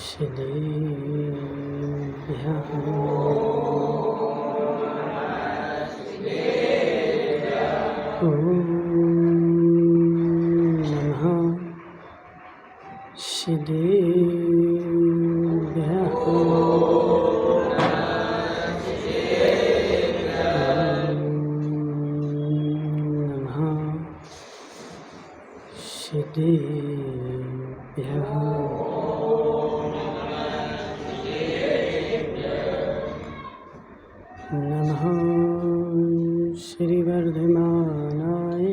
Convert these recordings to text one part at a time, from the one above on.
श्रीभ्यः ॐ नमः श्रीभ्यः श्रीभ्यः नमः श्रीवर्धमानाय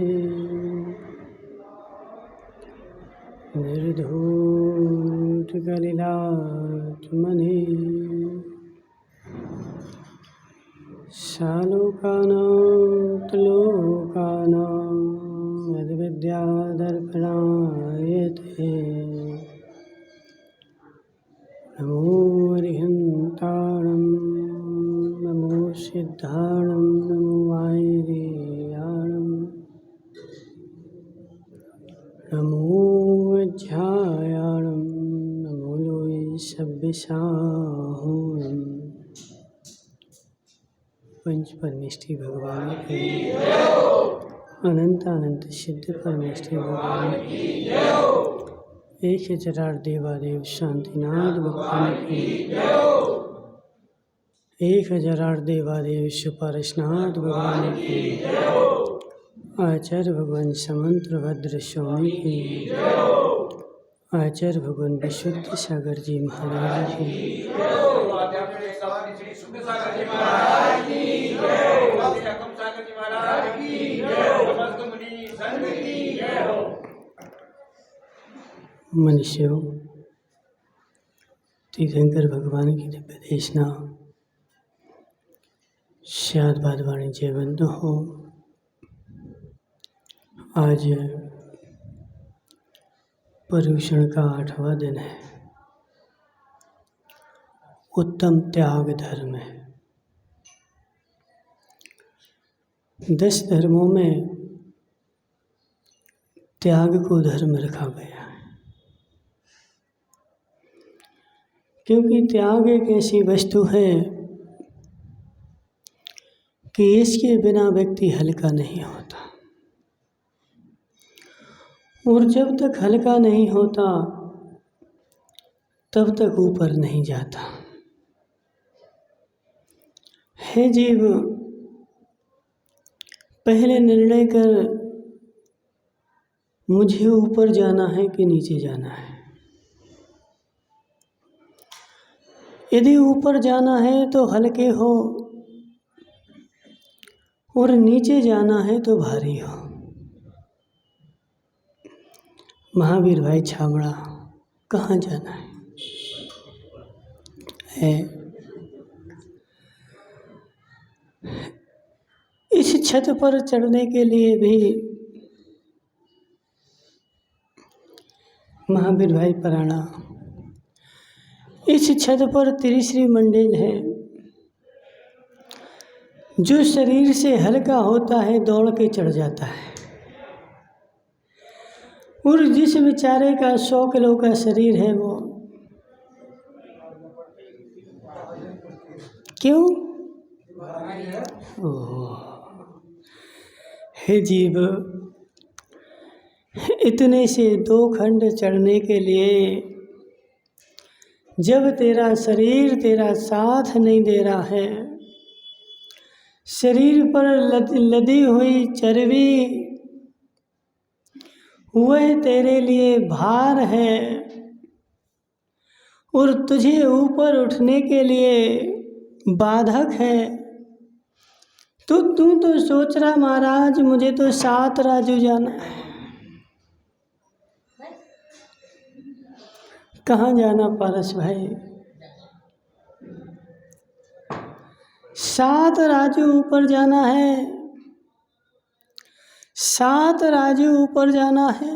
निर्धूतकलिलात्मने सालोकानां त्लोकानां यद्विद्यादर्पणाय ते नमो अरिहन्ताणं नमो सिद्धाणं नमो आयर्याणं नमो अध्यायाणं नमो लोये सव्यसाहूणम्। पंच परमेष्ठी भगवान की अनंत अनंत सिद्ध परमेष्ठी भगवान की एक हजार देवादेव शांतिनाथ भगवान की 1008 देवादेव सुपारसनाथ भगवान की आचार्य भगवान समंत्रभद्र स्वामी की आचार्य भगवान विशुद्ध सागर जी महाराज की मनुष्यों, तीर्थंकर भगवान की दिव्य देशना शायद वाणी जयवंत हो। आज पर्युषण का 8वां दिन है। उत्तम त्याग धर्म है। 10 धर्मों में त्याग को धर्म रखा गया है, क्योंकि त्याग एक ऐसी वस्तु है कि इसके बिना व्यक्ति हल्का नहीं होता, और जब तक हल्का नहीं होता तब तक ऊपर नहीं जाता। हे जीव, पहले निर्णय कर मुझे ऊपर जाना है कि नीचे जाना है। यदि ऊपर जाना है तो हल्के हो, और नीचे जाना है तो भारी हो। महावीर भाई छाबड़ा, कहाँ जाना है? इस छत पर चढ़ने के लिए भी महावीर भाई पराणा, इस छत पर त्रिश्री मंडिल है। जो शरीर से हल्का होता है दौड़ के चढ़ जाता है, और जिस बेचारे का 100 किलो का शरीर है वो क्यों? हे जीव, इतने से 2 खंड चढ़ने के लिए जब तेरा शरीर तेरा साथ नहीं दे रहा है, शरीर पर लदी हुई चर्बी वह तेरे लिए भार है, और तुझे ऊपर उठने के लिए बाधक है, तो तू तो सोच रहा महाराज मुझे तो 7 राजू जाना है। कहाँ जाना पारस भाई? 7 राजू ऊपर जाना है। 7 राजू ऊपर जाना है।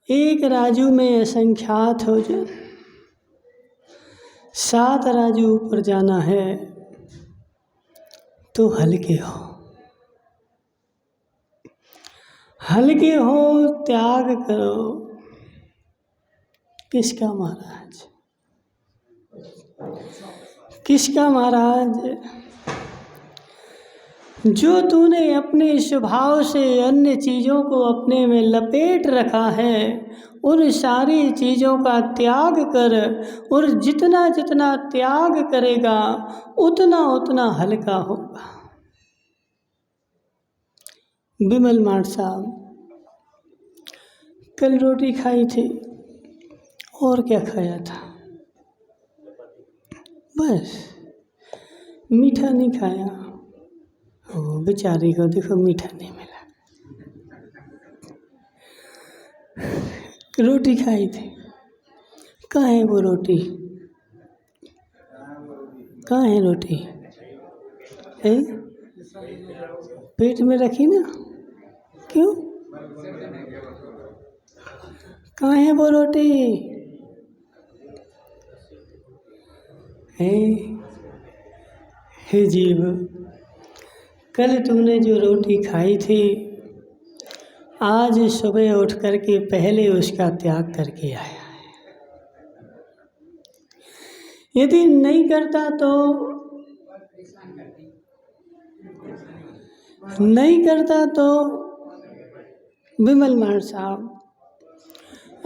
एक राजू में असंख्यात हो जाए। 7 राजू ऊपर जाना है तो हल्के हो, हल्के हो, त्याग करो। किसका महाराज? किसका महाराज? जो तूने अपने स्वभाव से अन्य चीज़ों को अपने में लपेट रखा है, उन सारी चीज़ों का त्याग कर, और जितना जितना त्याग करेगा उतना उतना हल्का होगा। विमल मार्ट साहब कल रोटी खाई थी, और क्या खाया था? बस, मीठा नहीं खाया। ओ बेचारी को देखो, मीठा नहीं मिला। रोटी खाई थी, कहाँ है वो रोटी? कहाँ है रोटी? है पेट में रखी ना, क्यों? कहाँ है वो रोटी? हे जीव, कल तूने जो रोटी खाई थी, आज सुबह उठ करके पहले उसका त्याग करके आया है। यदि नहीं करता तो विमल मार साहब,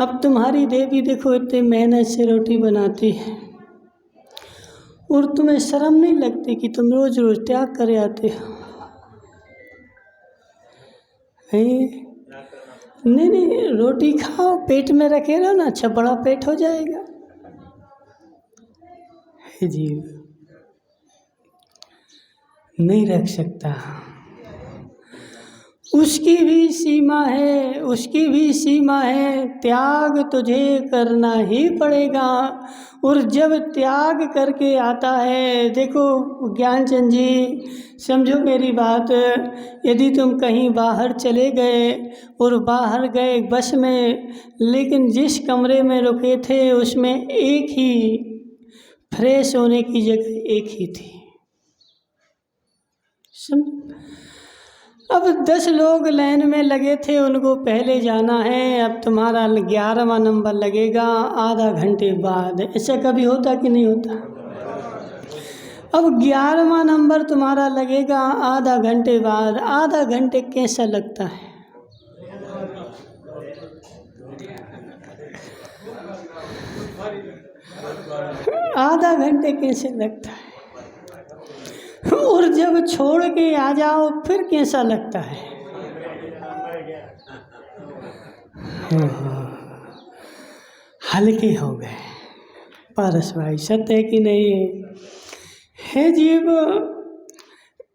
अब तुम्हारी देवी देखो इतनी मेहनत से रोटी बनाती है, और तुम्हें शर्म नहीं लगती कि तुम रोज रोज त्याग करे आते हो? नहीं, रोटी खाओ, पेट में रखे रहो ना, अच्छा बड़ा पेट हो जाएगा। हे जीव, नहीं रख सकता। उसकी भी सीमा है, उसकी भी सीमा है। त्याग तुझे करना ही पड़ेगा, और जब त्याग करके आता है, देखो ज्ञानचंद जी समझो मेरी बात, यदि तुम कहीं बाहर चले गए और बाहर गए बस में, लेकिन जिस कमरे में रुके थे उसमें एक ही फ्रेश होने की जगह एक ही थी, अब 10 लोग लाइन में लगे थे, उनको पहले जाना है, अब तुम्हारा 11वां नंबर लगेगा आधा घंटे बाद। ऐसा कभी होता कि नहीं होता? अब 11वां नंबर तुम्हारा लगेगा आधा घंटे बाद। आधा घंटे कैसा लगता है? आधा घंटे कैसे लगता है? और जब छोड़ के आ जाओ फिर कैसा लगता है? हल्के हो गए। पारस भाई सत्य है कि नहीं? हे जीव,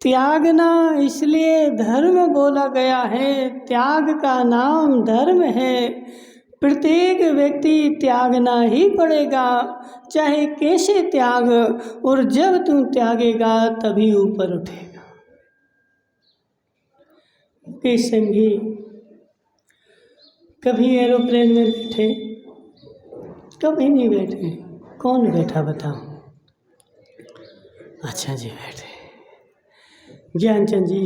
त्यागना इसलिए धर्म बोला गया है, त्याग का नाम धर्म है। प्रत्येक व्यक्ति त्यागना ही पड़ेगा, चाहे कैसे त्याग, और जब तुम त्यागेगा तभी ऊपर उठेगा। के संगी कभी एरोप्लेन में बैठे? कभी नहीं बैठे। कौन बैठा बताओ? अच्छा जी बैठे। ज्ञानचंद जी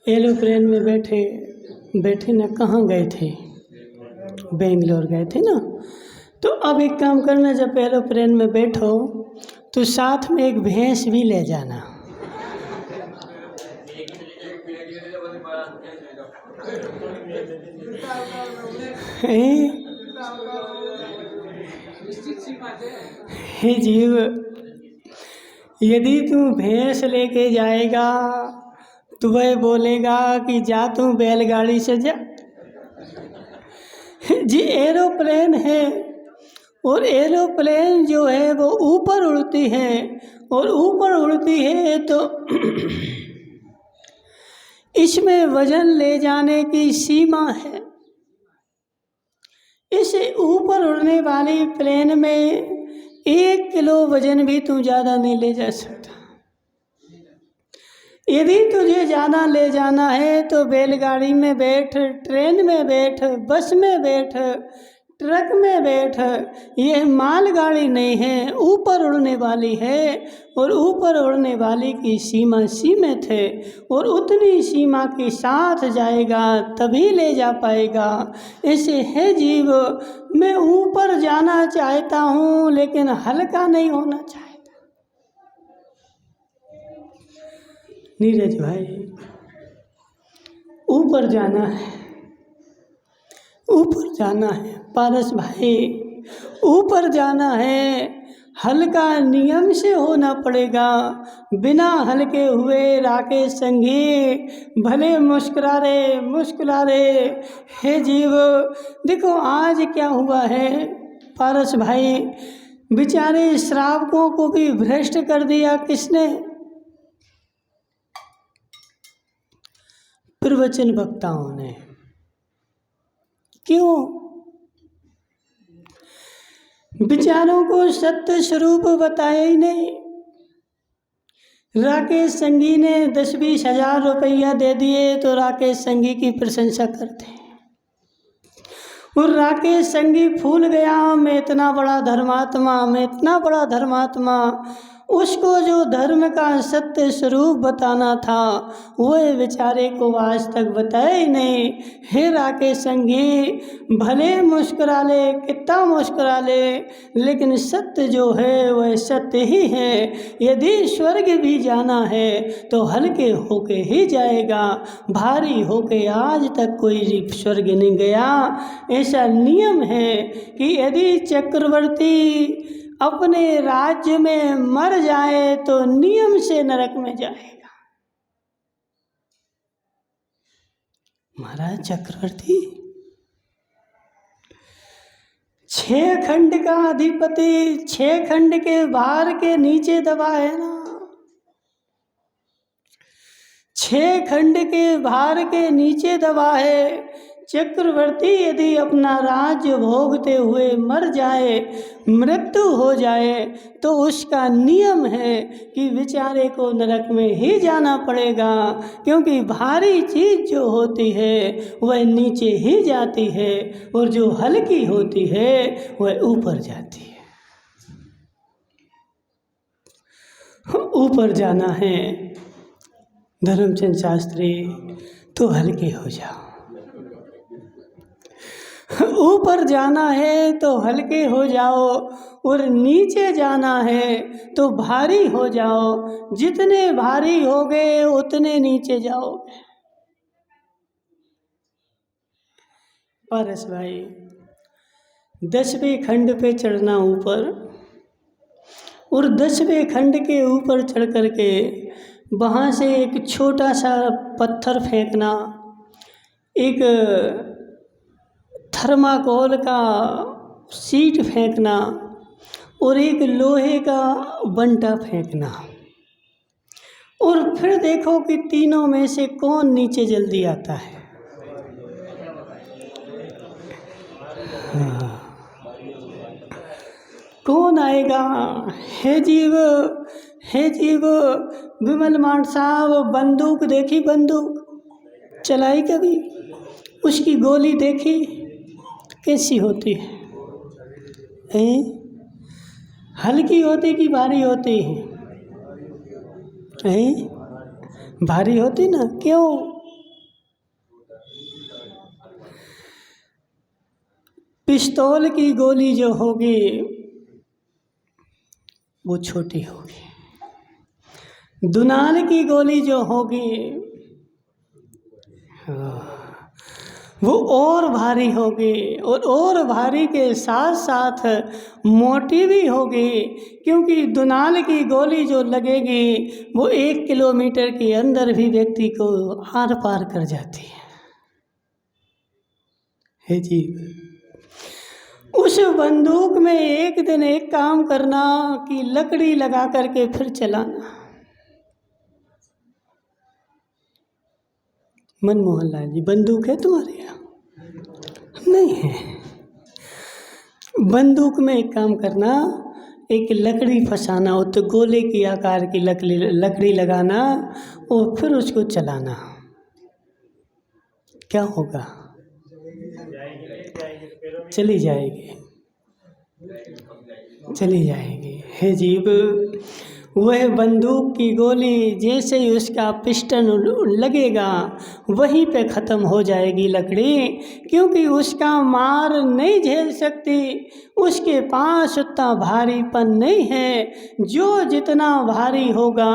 एरोप्लेन में बैठे ना, कहाँ गए थे? बेंगलोर गए थे ना। तो अब एक काम करना, जब एरोप्लेन में बैठो तो साथ में एक भैंस भी ले जाना। हे जीव, यदि तू भैंस लेके जाएगा तो वह बोलेगा कि जा तू बैलगाड़ी से जा। जी एरोप्लेन है, और एरोप्लेन जो है वो ऊपर उड़ती है, और ऊपर उड़ती है तो इसमें वजन ले जाने की सीमा है। इस ऊपर उड़ने वाली प्लेन में 1 किलो वजन भी तू ज़्यादा नहीं ले जा सकता। यदि तुझे ज़्यादा ले जाना है तो बैलगाड़ी में बैठ, ट्रेन में बैठ, बस में बैठ, ट्रक में बैठ, ये मालगाड़ी नहीं है, ऊपर उड़ने वाली है, और ऊपर उड़ने वाली की सीमा सीमित है, और उतनी सीमा के साथ जाएगा तभी ले जा पाएगा। ऐसे है जीव, मैं ऊपर जाना चाहता हूँ लेकिन हल्का नहीं होना चाहता। नीरज भाई, ऊपर जाना है, ऊपर जाना है। पारस भाई, ऊपर जाना है, हल्का नियम से होना पड़ेगा। बिना हल्के हुए राकेश संगी भले मुस्कुरा रहे। हे जीव, देखो आज क्या हुआ है पारस भाई, बेचारे श्रावकों को भी भ्रष्ट कर दिया किसने? प्रवचन वक्ताओं ने। क्यों? विचारों को सत्य स्वरूप बताया ही नहीं। राकेश संगी ने 10-20 हजार रुपया दे दिए तो राकेश संगी की प्रशंसा करते हैं, और राकेश संगी फूल गया, मैं इतना बड़ा धर्मात्मा, उसको जो धर्म का सत्य स्वरूप बताना था वह बेचारे को आज तक बताया ही नहीं। हे राकेश संगी, भले मुस्कुरा ले, कितना मुस्कुरा ले, लेकिन सत्य जो है वह सत्य ही है। यदि स्वर्ग भी जाना है तो हल्के होके ही जाएगा, भारी होके आज तक कोई स्वर्ग नहीं गया। ऐसा नियम है कि यदि चक्रवर्ती अपने राज्य में मर जाए तो नियम से नरक में जाएगा। महाराज चक्रवर्ती 6 खंड का अधिपति, 6 खंड के भार के नीचे दबा है ना, 6 खंड के भार के नीचे दबा है। चक्रवर्ती यदि अपना राज्य भोगते हुए मर जाए, मृत्यु हो जाए, तो उसका नियम है कि बेचारे को नरक में ही जाना पड़ेगा, क्योंकि भारी चीज जो होती है वह नीचे ही जाती है, और जो हल्की होती है वह ऊपर जाती है। ऊपर जाना है धर्मचंद शास्त्री, तो हल्के हो जाओ। ऊपर जाना है तो हल्के हो जाओ, और नीचे जाना है तो भारी हो जाओ। जितने भारी होगे उतने नीचे जाओगे। पारस भाई, 10वें खंड पे चढ़ना ऊपर, और 10वें खंड के ऊपर चढ़ करके वहाँ से एक छोटा सा पत्थर फेंकना, एक थर्माकोल का शीट फेंकना, और एक लोहे का बंटा फेंकना, और फिर देखो कि तीनों में से कौन नीचे जल्दी आता है। कौन आएगा? हे जीव, विमल मान साहब, बंदूक देखी? बंदूक चलाई कभी? उसकी गोली देखी कैसी होती है? हल्की होती कि भारी होती है? भारी होती ना। क्यों? पिस्तौल की गोली जो होगी वो छोटी होगी, दुनाल की गोली जो होगी वो और भारी होगी, और भारी के साथ साथ मोटी भी होगी, क्योंकि दुनाल की गोली जो लगेगी वो 1 किलोमीटर के अंदर भी व्यक्ति को आर पार कर जाती है जी। उस बंदूक में एक दिन एक काम करना कि लकड़ी लगा करके फिर चलाना। मनमोहन लाल जी, बंदूक है तुम्हारे यहाँ? नहीं है। बंदूक में एक काम करना, एक लकड़ी फंसाना, हो तो गोले की आकार की लकड़ी लगाना, और फिर उसको चलाना। क्या होगा? चली जाएगी, चली जाएगी। हे जीव, वह बंदूक की गोली जैसे ही उसका पिस्टन लगेगा वहीं पे ख़त्म हो जाएगी लकड़ी, क्योंकि उसका मार नहीं झेल सकती, उसके पास उतना भारीपन नहीं है। जो जितना भारी होगा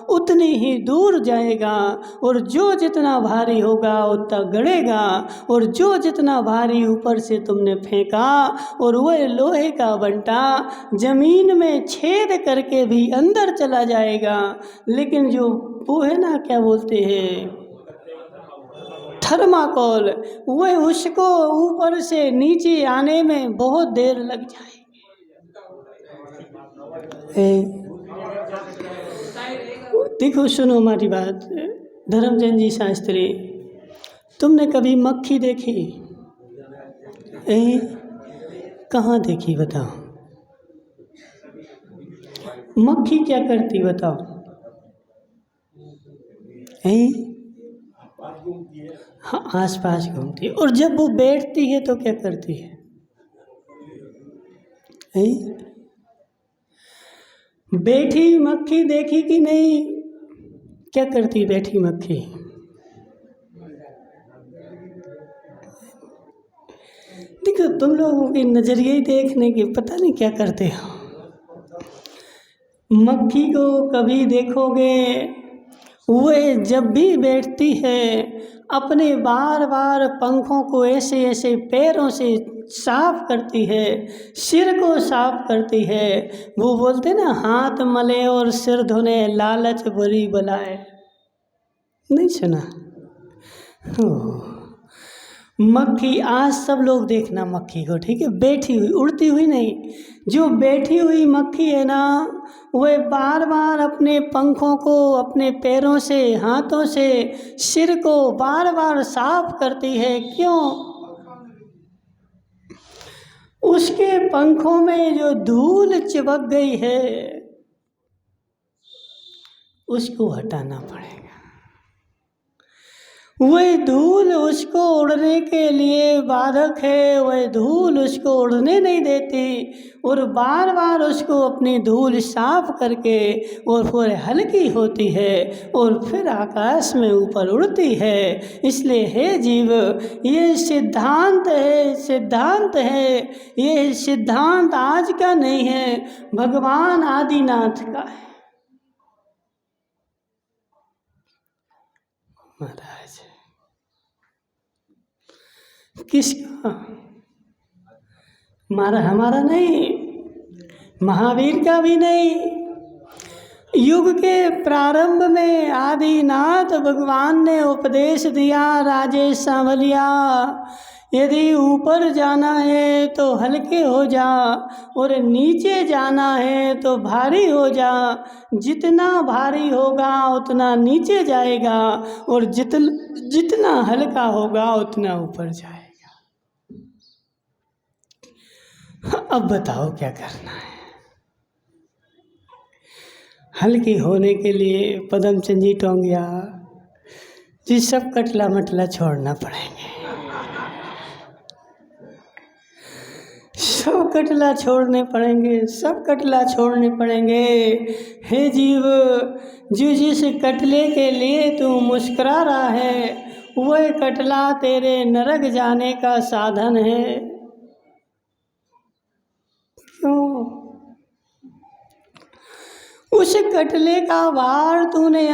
उतनी ही दूर जाएगा, और जो जितना भारी होगा उतना गड़ेगा, और जो जितना भारी ऊपर से तुमने फेंका और वह लोहे का बंटा जमीन में छेद करके भी अंदर चला जाएगा, लेकिन जो वो है ना, क्या बोलते हैं, थर्माकोल, वह उसको ऊपर से नीचे आने में बहुत देर लग जाएगी। देखो, सुनो हमारी बात, धर्मचंद जी शास्त्री, तुमने कभी मक्खी देखी? कहाँ देखी बताओ? मक्खी क्या करती बताओ? हाँ, आसपास घूमती है। और जब वो बैठती है तो क्या करती है? बैठी मक्खी देखी कि नहीं? क्या करती बैठी मक्खी? देखो, तुम लोगों के नजरिए देखने के पता नहीं क्या करते हो। मक्खी को कभी देखोगे, वह जब भी बैठती है अपने बार बार पंखों को ऐसे ऐसे पैरों से साफ करती है, सिर को साफ करती है। वो बोलते ना, हाथ मले और सिर धोने लालच बुरी बलाए। नहीं सुना? मक्खी, आज सब लोग देखना मक्खी को, ठीक है, बैठी हुई, उड़ती हुई नहीं। जो बैठी हुई मक्खी है ना, वह बार बार अपने पंखों को अपने पैरों से, हाथों से, सिर को बार बार साफ करती है। क्यों? उसके पंखों में जो धूल चिपक गई है उसको हटाना पड़ेगा। वह धूल उसको उड़ने के लिए बाधक है, वह धूल उसको उड़ने नहीं देती, और बार बार उसको अपनी धूल साफ करके और फिर हल्की होती है और फिर आकाश में ऊपर उड़ती है। इसलिए हे जीव, ये सिद्धांत है, सिद्धांत है, ये सिद्धांत आज का नहीं है, भगवान आदिनाथ का है। महाराज, किसका? हमारा नहीं, महावीर का भी नहीं। युग के प्रारंभ में आदिनाथ भगवान ने उपदेश दिया, राजेश सांवलिया, यदि ऊपर जाना है तो हल्के हो जा, और नीचे जाना है तो भारी हो जा। जितना भारी होगा उतना नीचे जाएगा, और जितना हल्का होगा उतना ऊपर जाएगा। अब बताओ क्या करना है? हल्के होने के लिए पदमचंद जी टोंगिया जी, सब कटला मटला छोड़ना पड़ेंगे, सब कटला छोड़ने पड़ेंगे, सब कटला छोड़ने पड़ेंगे। हे जीव, जो जिस कटले के लिए तू मुस्कुरा रहा है, वह कटला तेरे नरक जाने का साधन है। क्यों? उस कटले का भार तूने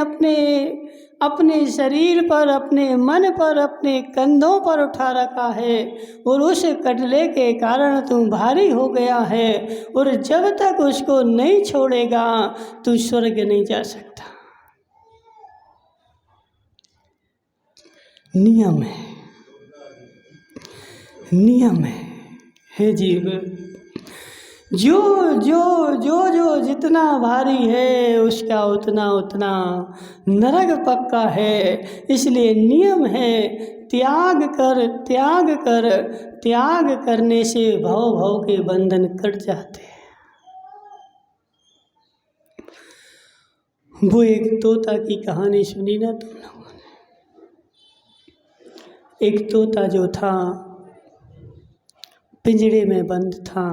अपने शरीर पर, अपने मन पर, अपने कंधों पर उठा रखा है, और उस कटले के कारण तू भारी हो गया है, और जब तक उसको नहीं छोड़ेगा तू स्वर्ग नहीं जा सकता। नियम है, नियम है। हे जीव, जो जो जो जो जितना भारी है उसका उतना उतना नरक पक्का है। इसलिए नियम है, त्याग कर, त्याग कर, त्याग करने से भव भव के बंधन कट जाते हैं। वो एक तोता की कहानी सुनी ना तुम लोगों ने? एक तोता जो था पिंजड़े में बंद था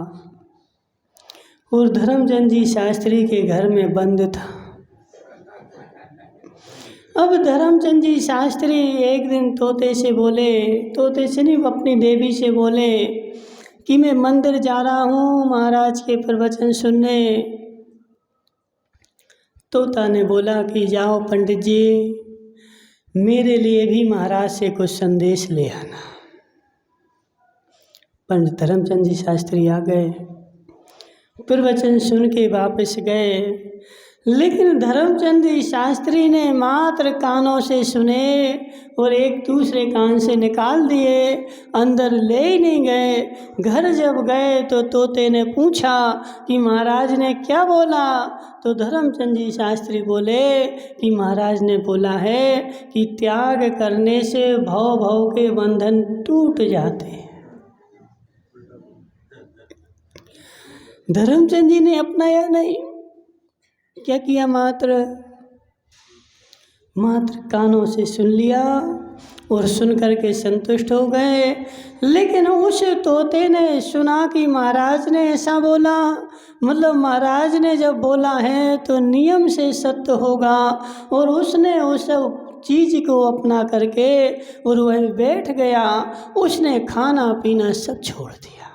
और धर्मचंद जी शास्त्री के घर में बंद था। अब धर्मचंद जी शास्त्री एक दिन तोते से बोले, तोते से नहीं, अपनी देवी से बोले कि मैं मंदिर जा रहा हूँ महाराज के प्रवचन सुनने। तोता ने बोला कि जाओ पंडित जी, मेरे लिए भी महाराज से कुछ संदेश ले आना। पंडित धर्मचंद जी शास्त्री आ गए, प्रवचन सुन के वापस गए, लेकिन धर्मचंद जी शास्त्री ने मात्र कानों से सुने और एक दूसरे कान से निकाल दिए, अंदर ले ही नहीं गए। घर जब गए तो तोते ने पूछा कि महाराज ने क्या बोला, तो धर्मचंद जी शास्त्री बोले कि महाराज ने बोला है कि त्याग करने से भव भव के बंधन टूट जाते हैं। धर्मचंद जी ने अपनाया नहीं, क्या किया, मात्र कानों से सुन लिया और सुन करके संतुष्ट हो गए। लेकिन उस तोते ने सुना कि महाराज ने ऐसा बोला, मतलब महाराज ने जब बोला है तो नियम से सत्य होगा, और उसने उस चीज़ को अपना करके और वह बैठ गया। उसने खाना पीना सब छोड़ दिया,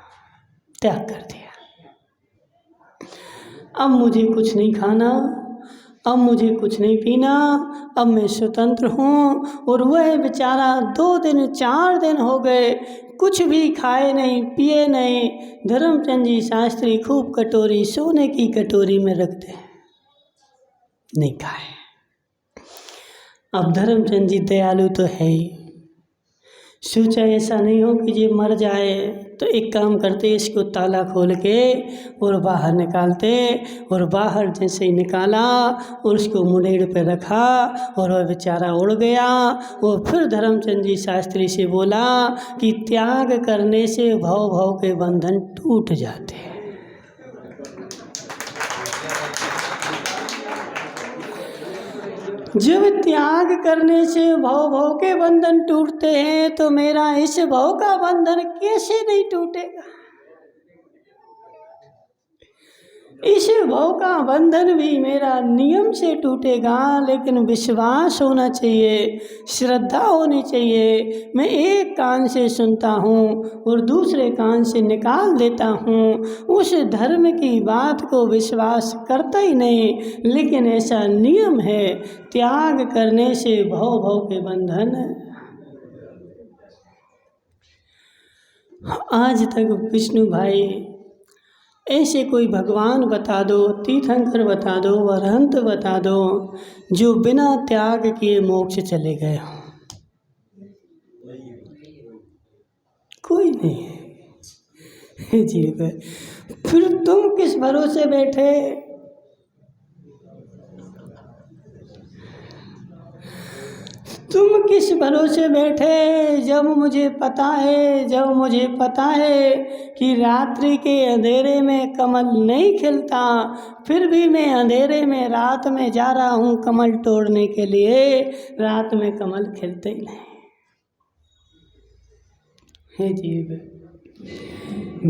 त्याग कर दिया। अब मुझे कुछ नहीं खाना, अब मुझे कुछ नहीं पीना, अब मैं स्वतंत्र हूँ। और वह बेचारा 2 दिन 4 दिन हो गए, कुछ भी खाए नहीं पिए नहीं। धर्मचंद जी शास्त्री खूब कटोरी, सोने की कटोरी में रख दे, नहीं खाए। अब धर्मचंद जी दयालु तो है ही, सोचा ऐसा नहीं हो कि ये मर जाए, तो एक काम करते, इसको ताला खोल के और बाहर निकालते। और बाहर जैसे ही निकाला और उसको मुंडेर पे रखा और वह बेचारा उड़ गया। और फिर धर्मचंद जी शास्त्री से बोला कि त्याग करने से भव भव के बंधन टूट जाते हैं। जब त्याग करने से भव भव के बंधन टूटते हैं तो मेरा इस भव का बंधन कैसे नहीं टूटेगा। इस भव का बंधन भी मेरा नियम से टूटेगा, लेकिन विश्वास होना चाहिए, श्रद्धा होनी चाहिए। मैं एक कान से सुनता हूँ और दूसरे कान से निकाल देता हूँ, उस धर्म की बात को विश्वास करता ही नहीं। लेकिन ऐसा नियम है, त्याग करने से भव भव के बंधन। आज तक विष्णु भाई ऐसे कोई भगवान बता दो, तीर्थंकर बता दो, अरहंत बता दो, जो बिना त्याग किए मोक्ष चले गए हों। कोई नहीं है जी। फिर तुम किस भरोसे बैठे? तुम किस भरोसे बैठे? जब मुझे पता है कि रात्रि के अंधेरे में कमल नहीं खिलता, फिर भी मैं अंधेरे में रात में जा रहा हूँ कमल तोड़ने के लिए। रात में कमल खिलते ही नहीं है जीव।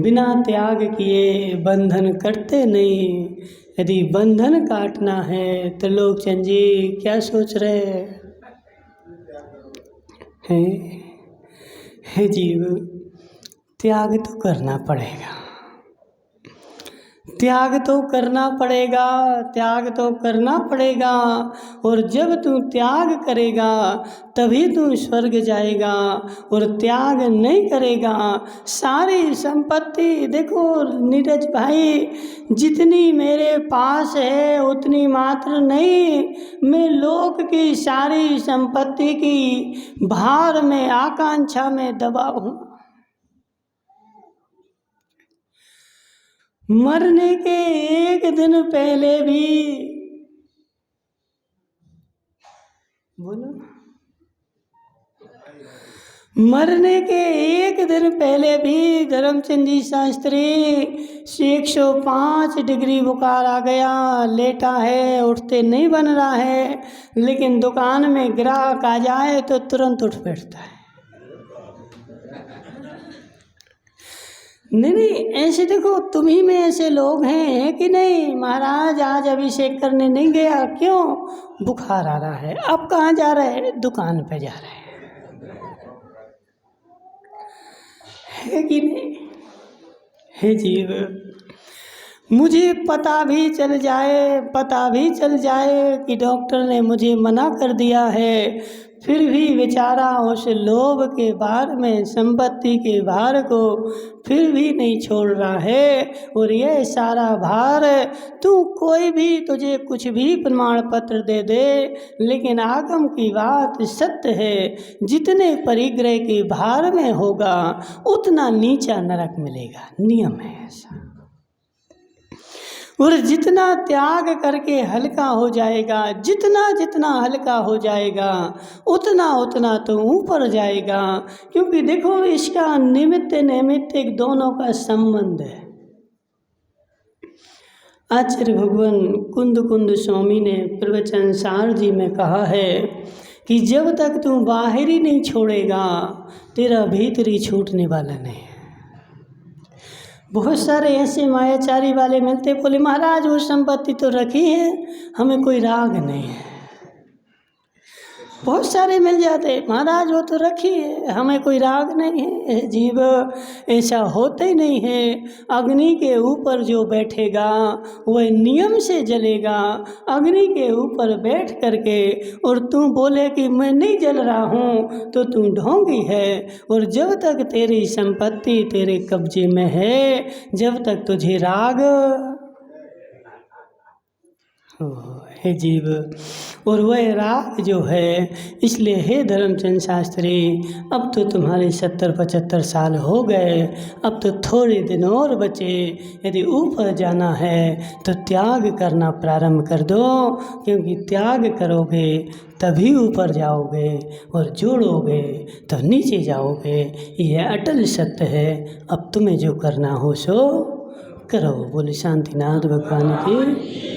बिना त्याग किए बंधन कटते नहीं। यदि बंधन काटना है तो लोकचंद जी क्या सोच रहे है जीव? त्याग तो करना पड़ेगा, त्याग तो करना पड़ेगा। और जब तू त्याग करेगा तभी तू स्वर्ग जाएगा, और त्याग नहीं करेगा सारी संपत्ति। देखो नीरज भाई, जितनी मेरे पास है उतनी मात्र नहीं, मैं लोक की सारी संपत्ति की भार में, आकांक्षा में दबा हूँ। मरने के एक दिन पहले भी, बोलो, मरने के एक दिन पहले भी धर्मचंद जी शास्त्री 105 डिग्री बुखार आ गया, लेटा है, उठते नहीं बन रहा है। लेकिन दुकान में ग्राहक आ जाए तो तुरंत उठ बैठता है। नहीं नहीं, ऐसे देखो तुम ही में ऐसे लोग हैं कि नहीं, महाराज आज अभिषेक करने नहीं गया, क्यों? बुखार आ रहा है। अब कहाँ जा रहे हैं? दुकान पे जा रहे हैं, है कि नहीं? हे जीव, मुझे पता भी चल जाए कि डॉक्टर ने मुझे मना कर दिया है, फिर भी बेचारा उस लोभ के भार में, संपत्ति के भार को फिर भी नहीं छोड़ रहा है। और ये सारा भार तू कोई भी तुझे कुछ भी प्रमाण पत्र दे दे, लेकिन आगम की बात सत्य है, जितने परिग्रह के भार में होगा उतना नीचा नरक मिलेगा, नियम है ऐसा। और जितना त्याग करके हल्का हो जाएगा, जितना हल्का हो जाएगा उतना तो ऊपर जाएगा। क्योंकि देखो इसका निमित्त नैमित्तिक दोनों का संबंध है। आचार्य भगवान कुंद स्वामी ने प्रवचन सार जी में कहा है कि जब तक तू बाहरी नहीं छोड़ेगा तेरा भीतरी छूटने वाला नहीं है। बहुत सारे ऐसे मायाचारी वाले मिलते, बोले महाराज वो संपत्ति तो रखी है, हमें कोई राग नहीं है। बहुत सारे मिल जाते, महाराज वो तो रखी है, हमें कोई राग नहीं है। जीव, ऐसा होता ही नहीं है। अग्नि के ऊपर जो बैठेगा वह नियम से जलेगा। अग्नि के ऊपर बैठ करके और तू बोले कि मैं नहीं जल रहा हूँ तो तू ढोंगी है। और जब तक तेरी संपत्ति तेरे कब्जे में है, जब तक तुझे राग हे जीव, और वह राग जो है, इसलिए हे धर्मचंद शास्त्री, अब तो तुम्हारे 70-75 साल हो गए, अब तो थोड़े दिन और बचे। यदि ऊपर जाना है तो त्याग करना प्रारंभ कर दो, क्योंकि त्याग करोगे तभी ऊपर जाओगे, और जोड़ोगे तो नीचे जाओगे। यह अटल सत्य है। अब तुम्हें जो करना हो सो करो। बोले शांतिनाथ भगवान की।